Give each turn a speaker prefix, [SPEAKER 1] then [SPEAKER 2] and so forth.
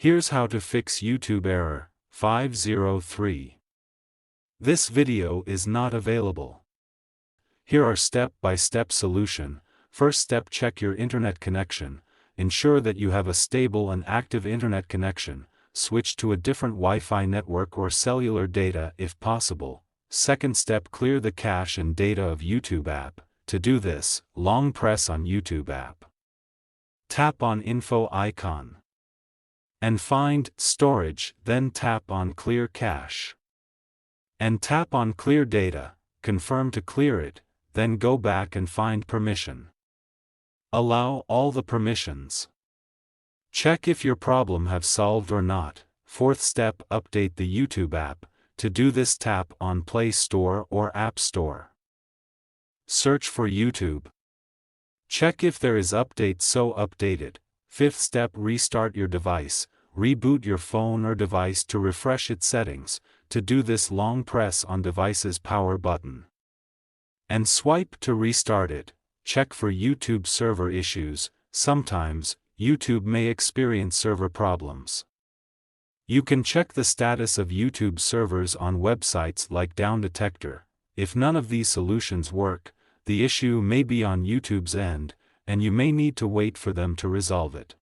[SPEAKER 1] Here's how to fix YouTube error 503. This video is not available. Here are step-by-step solution. First step: check your internet connection. Ensure that you have a stable and active internet connection. Switch to a different Wi-Fi network or cellular data if possible. Second step: clear the cache and data of YouTube app. To do this, long press on YouTube app. Tap on info icon and find storage, then tap on clear cache. And tap on clear data, confirm to clear it, then go back and find permission. Allow all the permissions. Check if your problem have solved or not. Fourth step: update the YouTube app. To do this, tap on Play Store or App Store. Search for YouTube. Check if there is update, so update it. Fifth step: restart your device. Reboot your phone or device to refresh its settings. To do this, long press on device's power button and swipe to restart it. Check for YouTube server issues. Sometimes, YouTube may experience server problems. You can check the status of YouTube servers on websites like Down Detector. If none of these solutions work, the issue may be on YouTube's end, and you may need to wait for them to resolve it.